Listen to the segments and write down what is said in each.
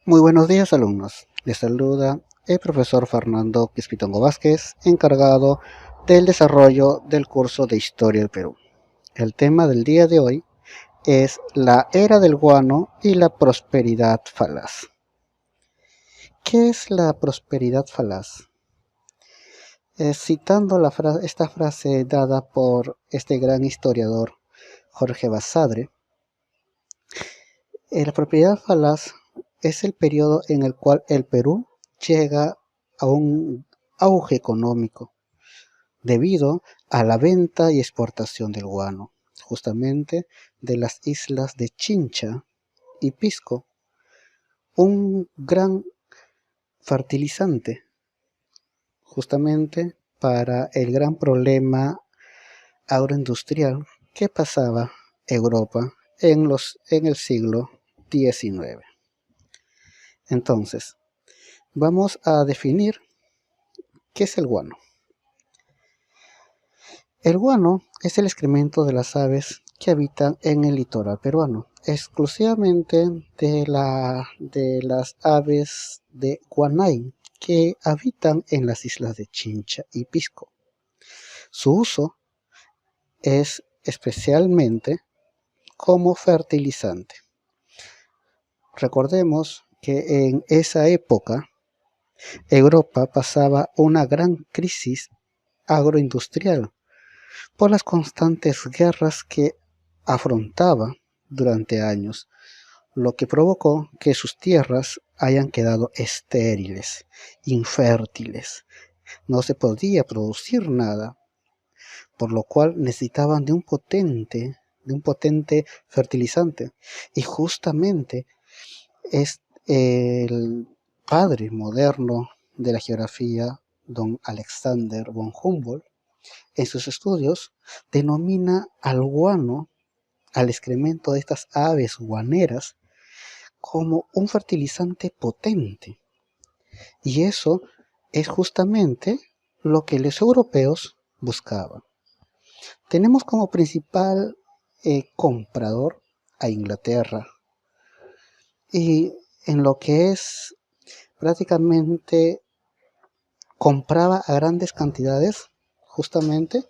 Muy buenos días, alumnos. Les saluda el profesor Fernando Quispitongo Vázquez, encargado del desarrollo del curso de Historia del Perú. El tema del día de hoy es la era del guano y la prosperidad falaz. ¿Qué es la prosperidad falaz? Citando esta frase dada por este gran historiador Jorge Basadre, la prosperidad falaz es el periodo en el cual el Perú llega a un auge económico debido a la venta y exportación del guano, justamente de las islas de Chincha y Pisco, un gran fertilizante justamente para el gran problema agroindustrial que pasaba Europa en el siglo XIX. Entonces, vamos a definir qué es el guano. El guano es el excremento de las aves que habitan en el litoral peruano, exclusivamente de las aves de Guanay que habitan en las islas de Chincha y Pisco. Su uso es especialmente como fertilizante. Recordemos que en esa época Europa pasaba una gran crisis agroindustrial por las constantes guerras que afrontaba durante años, lo que provocó que sus tierras hayan quedado estériles, infértiles. No se podía producir nada, por lo cual necesitaban de un potente fertilizante. Y justamente es el padre moderno de la geografía, don Alexander von Humboldt, en sus estudios denomina al guano, al excremento de estas aves guaneras, como un fertilizante potente. Y eso es justamente lo que los europeos buscaban. Tenemos como principal comprador a Inglaterra. Y en lo que es prácticamente compraba a grandes cantidades justamente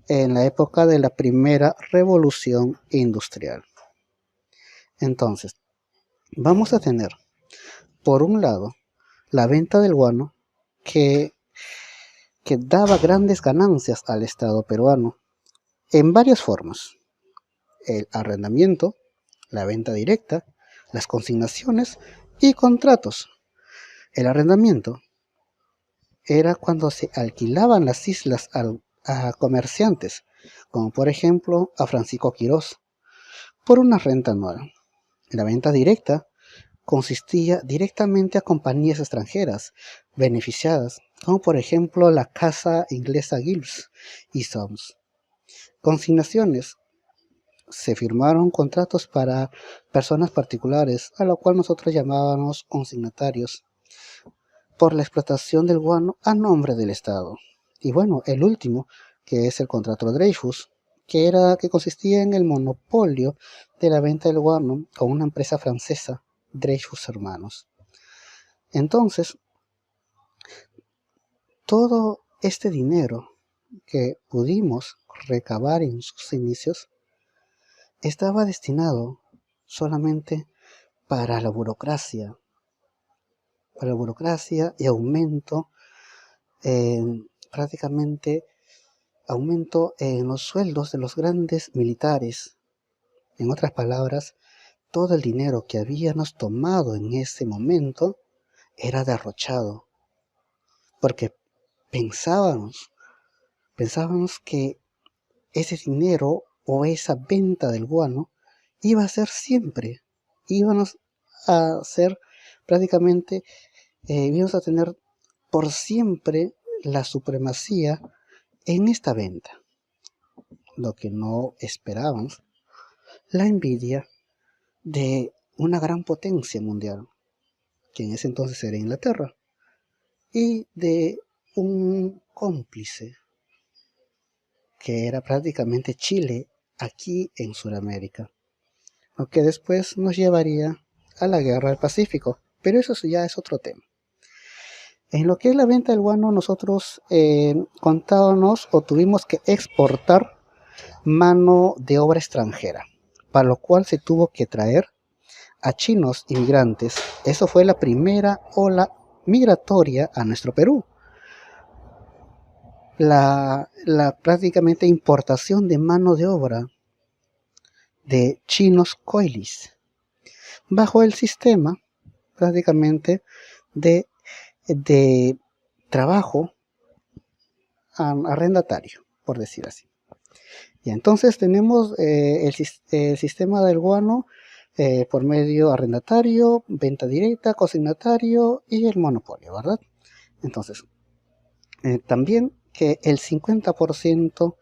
en la época de la primera revolución industrial. Entonces, vamos a tener, por un lado, la venta del guano que, que daba grandes ganancias al Estado peruano en varias formas. El arrendamiento, la venta directa, las consignaciones y contratos. El arrendamiento era cuando se alquilaban las islas a comerciantes, como por ejemplo a Francisco Quirós, por una renta anual. La venta directa consistía directamente a compañías extranjeras beneficiadas, como por ejemplo la casa inglesa Gibbs y Sons. Consignaciones. Se firmaron contratos para personas particulares, a lo cual nosotros llamábamos consignatarios, por la explotación del guano a nombre del Estado. Y bueno, el último, que es el contrato Dreyfus, que consistía en el monopolio de la venta del guano con una empresa francesa, Dreyfus Hermanos. Entonces, todo este dinero que pudimos recabar en sus inicios estaba destinado solamente para la burocracia y aumento, prácticamente aumento en los sueldos de los grandes militares. En otras palabras, todo el dinero que habíamos tomado en ese momento era derrochado, porque pensábamos que ese dinero o esa venta del guano iba a ser siempre, íbamos a ser prácticamente, íbamos a tener por siempre la supremacía en esta venta. Lo que no esperábamos, la envidia de una gran potencia mundial, que en ese entonces era Inglaterra, y de un cómplice que era prácticamente Chile aquí en Sudamérica, lo que después nos llevaría a la Guerra del Pacífico, pero eso ya es otro tema. En lo que es la venta del guano, nosotros contábamos o tuvimos que exportar mano de obra extranjera, para lo cual se tuvo que traer a chinos inmigrantes. Eso fue la primera ola migratoria a nuestro Perú. La prácticamente importación de mano de obra de chinos coilis, bajo el sistema prácticamente de trabajo arrendatario, por decir así. Y entonces tenemos el sistema del guano por medio arrendatario, venta directa, consignatario y el monopolio, ¿verdad? Entonces, también que el 50%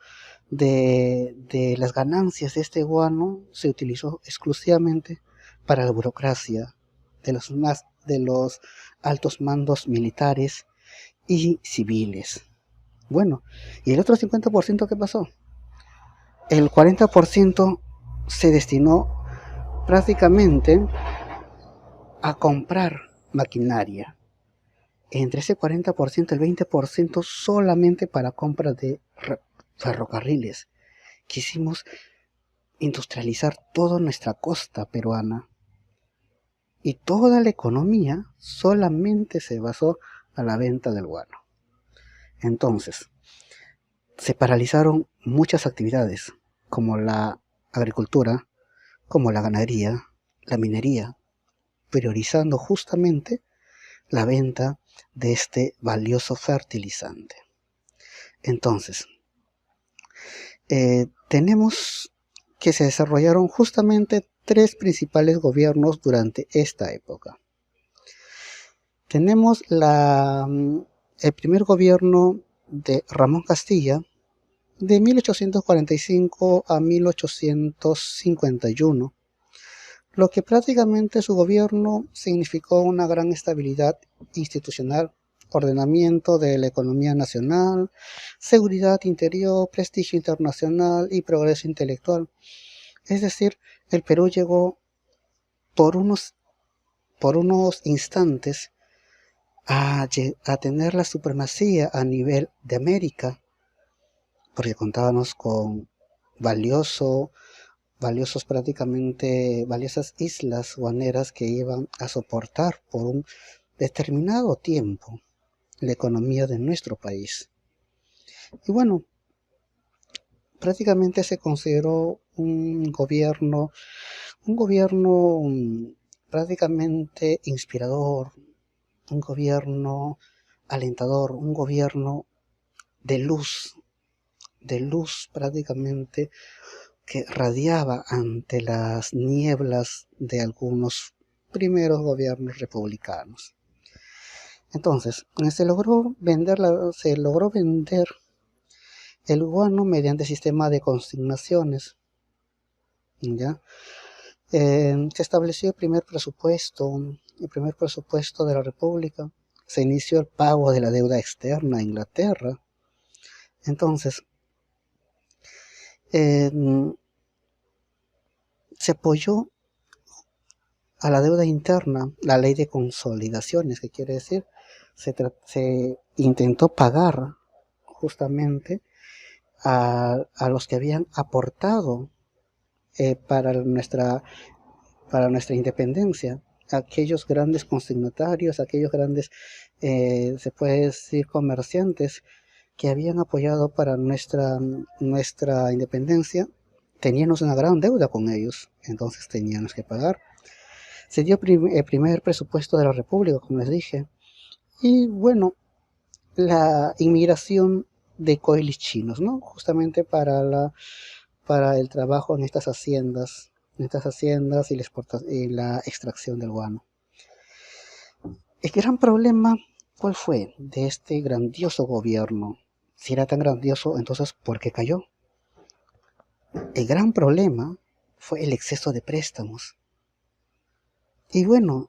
de las ganancias de este guano se utilizó exclusivamente para la burocracia de los altos mandos militares y civiles. Bueno, ¿y el otro 50% qué pasó? El 40% se destinó prácticamente a comprar maquinaria. Entre ese 40%, el 20% solamente para compra de ferrocarriles. Quisimos industrializar toda nuestra costa peruana. Y toda la economía solamente se basó a la venta del guano. Entonces, se paralizaron muchas actividades, como la agricultura, como la ganadería, la minería, priorizando justamente la venta de este valioso fertilizante. Entonces, tenemos que se desarrollaron justamente tres principales gobiernos durante esta época. Tenemos el primer gobierno de Ramón Castilla, de 1845 a 1851, lo que prácticamente su gobierno significó una gran estabilidad institucional, ordenamiento de la economía nacional, seguridad interior, prestigio internacional y progreso intelectual. Es decir, el Perú llegó por unos instantes a tener la supremacía a nivel de América, porque contábamos con valiosas islas guaneras que iban a soportar por un determinado tiempo la economía de nuestro país. Y bueno, prácticamente se consideró un gobierno prácticamente inspirador, un gobierno alentador, un gobierno de luz prácticamente, que radiaba ante las nieblas de algunos primeros gobiernos republicanos. Entonces, se logró vender el guano mediante sistema de consignaciones, ¿ya? Se estableció el primer presupuesto de la República. Se inició el pago de la deuda externa a Inglaterra. Entonces, se apoyó a la deuda interna la ley de consolidaciones, que quiere decir, se intentó pagar justamente a los que habían aportado para nuestra independencia, aquellos grandes consignatarios, aquellos grandes, se puede decir, comerciantes que habían apoyado para nuestra independencia. Teníamos una gran deuda con ellos, entonces teníamos que pagar. Se dio el primer presupuesto de la República, como les dije, y bueno, la inmigración de coilis chinos, ¿no? Justamente para el trabajo en estas haciendas y la extracción del guano. El gran problema, ¿cuál fue? De este grandioso gobierno. Si era tan grandioso, entonces, ¿por qué cayó? El gran problema fue el exceso de préstamos. Y bueno,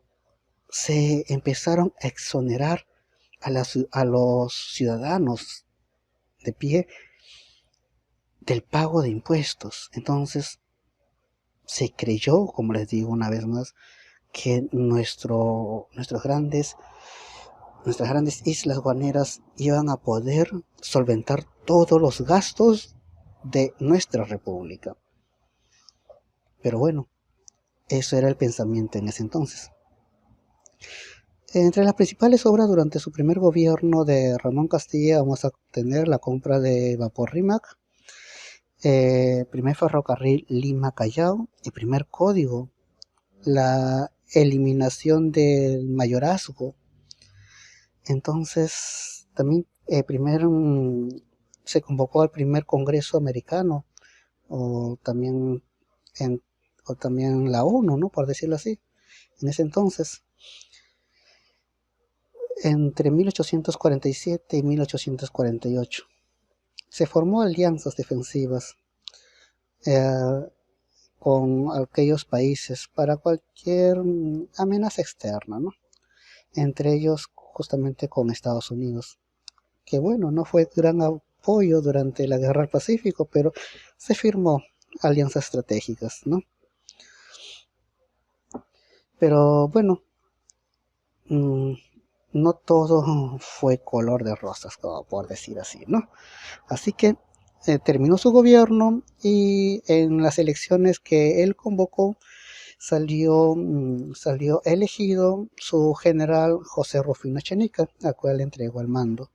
se empezaron a exonerar a los ciudadanos de pie del pago de impuestos. Entonces, se creyó, como les digo una vez más, que nuestras grandes islas guaneras iban a poder solventar todos los gastos de nuestra república. Pero bueno, eso era el pensamiento en ese entonces. Entre las principales obras durante su primer gobierno de Ramón Castilla vamos a tener la compra de Vapor Rímac, primer ferrocarril Lima-Callao, el primer código, la eliminación del mayorazgo. Entonces también se convocó al primer Congreso americano, o también la ONU, ¿no? Por decirlo así, en ese entonces. Entre 1847 y 1848 se formó alianzas defensivas con aquellos países para cualquier amenaza externa, ¿no? Entre ellos justamente con Estados Unidos, que bueno, no fue gran apoyo durante la Guerra del Pacífico, pero se firmó alianzas estratégicas, ¿no? Pero bueno, no todo fue color de rosas, como por decir así, ¿no? Así que terminó su gobierno y en las elecciones que él convocó salió elegido su general José Rufino Echenique, a cual le entregó el mando.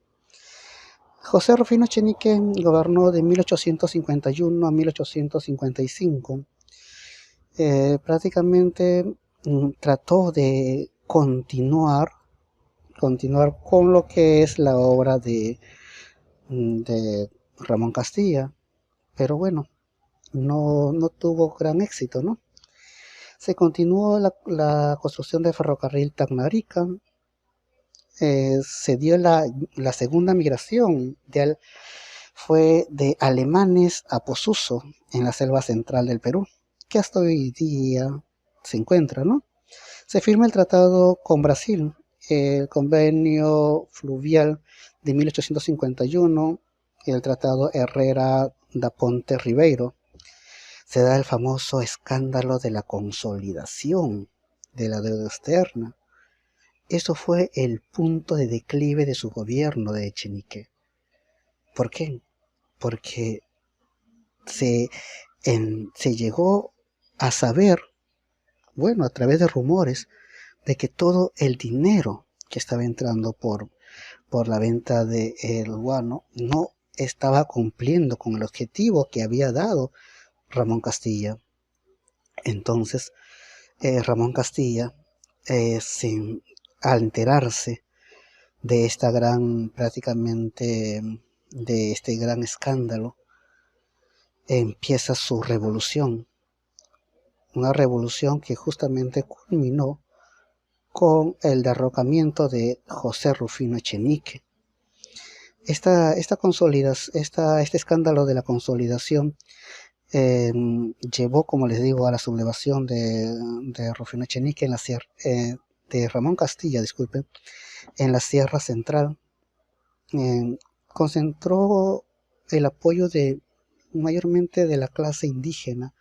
José Rufino Echenique gobernó de 1851 a 1855. Prácticamente trató de continuar con lo que es la obra de Ramón Castilla, pero bueno, no tuvo gran éxito, ¿no? Se continuó la construcción del ferrocarril Tacna-Arica, se dio la segunda migración, fue de alemanes a Posuso, en la selva central del Perú, que hasta hoy día se encuentra, ¿no? Se firma el tratado con Brasil, el convenio fluvial de 1851, el tratado Herrera da Ponte Ribeiro. Se da el famoso escándalo de la consolidación de la deuda externa. Eso fue el punto de declive de su gobierno de Echenique. ¿Por qué? Porque se llegó a saber, bueno, a través de rumores, de que todo el dinero que estaba entrando por la venta del guano no estaba cumpliendo con el objetivo que había dado Ramón Castilla. Entonces, Ramón Castilla, al enterarse de esta prácticamente de este gran escándalo, empieza su revolución. Una revolución que justamente culminó con el derrocamiento de José Rufino Echenique. Este escándalo de la consolidación llevó, como les digo, a la sublevación de Rufino Echenique de Ramón Castilla, disculpen, en la Sierra Central. Concentró el apoyo mayormente de la clase indígena,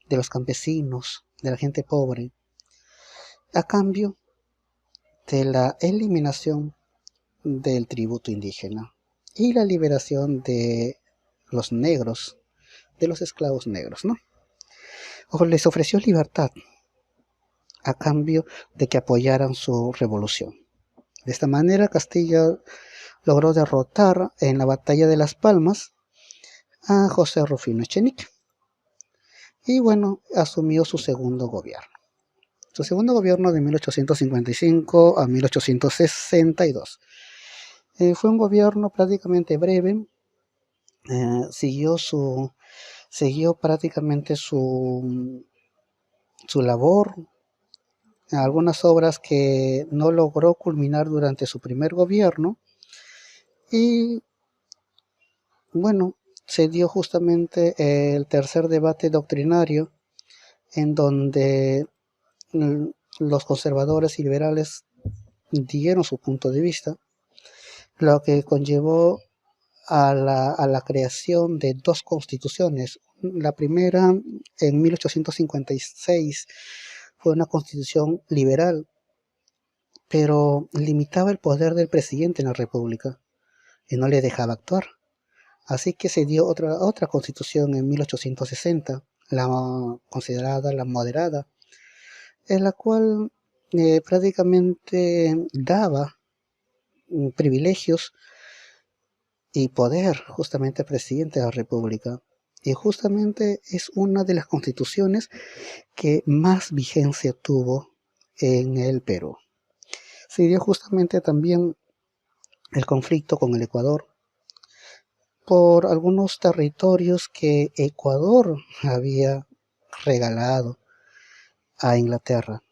de los campesinos, de la gente pobre, a cambio de la eliminación del tributo indígena y la liberación de los negros, de los esclavos negros, ¿no? Les ofreció libertad a cambio de que apoyaran su revolución. De esta manera, Castilla logró derrotar en la batalla de Las Palmas a José Rufino Echenique y bueno, asumió su segundo gobierno. Su segundo gobierno de 1855 a 1862. Fue un gobierno prácticamente breve. Siguió prácticamente su labor, algunas obras que no logró culminar durante su primer gobierno, y bueno, se dio justamente el tercer debate doctrinario, en donde los conservadores y liberales dieron su punto de vista, lo que conllevó a la creación de dos constituciones. La primera, en 1856, fue una constitución liberal, pero limitaba el poder del presidente en la república y no le dejaba actuar. Así que se dio otra constitución en 1860, la considerada la moderada, en la cual prácticamente daba privilegios y poder justamente al presidente de la república. Y justamente es una de las constituciones que más vigencia tuvo en el Perú. Se dio justamente también el conflicto con el Ecuador por algunos territorios que Ecuador había regalado a Inglaterra.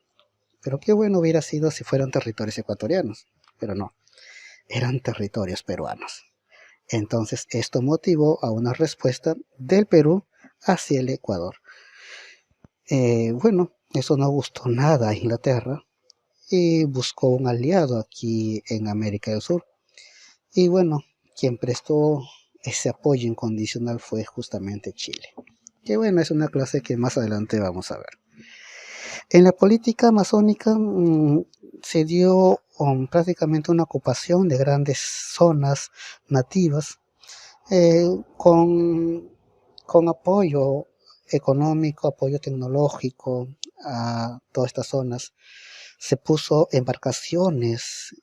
Pero qué bueno hubiera sido si fueran territorios ecuatorianos, pero no, eran territorios peruanos. Entonces esto motivó a una respuesta del Perú hacia el Ecuador. Bueno, eso no gustó nada a Inglaterra y buscó un aliado aquí en América del Sur. Y bueno, quien prestó ese apoyo incondicional fue justamente Chile. Que bueno, es una clase que más adelante vamos a ver. En la política amazónica se dio prácticamente una ocupación de grandes zonas nativas con apoyo económico, apoyo tecnológico a todas estas zonas. Se puso embarcaciones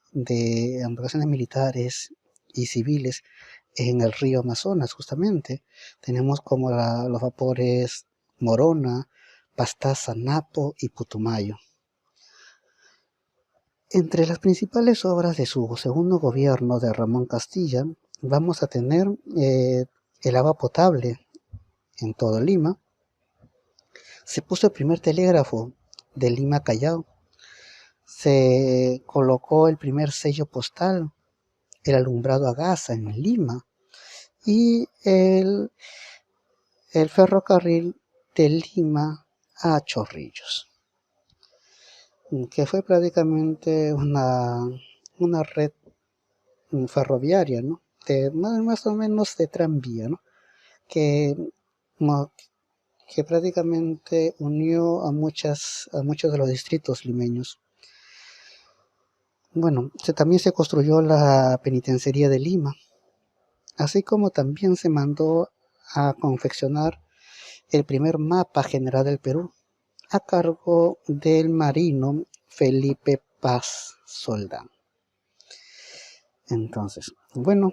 militares y civiles en el río Amazonas, justamente. Tenemos como los vapores Morona, Pastaza, Napo y Putumayo. Entre las principales obras de su segundo gobierno de Ramón Castilla, vamos a tener el agua potable en todo Lima. Se puso el primer telégrafo de Lima a Callao. Se colocó el primer sello postal, el alumbrado a gas en Lima, y el ferrocarril de Lima a Chorrillos, que fue prácticamente una red ferroviaria, ¿no? Más o menos de tranvía, ¿no? que, que prácticamente unió a muchos de los distritos limeños. Bueno, también se construyó la penitenciaría de Lima, así como también se mandó a confeccionar el primer mapa general del Perú, a cargo del marino Felipe Paz Soldán. Entonces, bueno,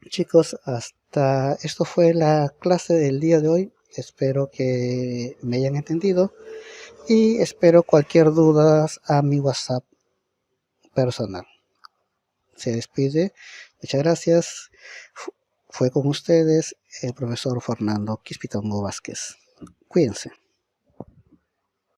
chicos, hasta esto fue la clase del día de hoy. Espero que me hayan entendido y espero cualquier duda a mi WhatsApp personal. Se despide. Muchas gracias. Fue con ustedes el profesor Fernando Quispitongo Vázquez. Cuídense.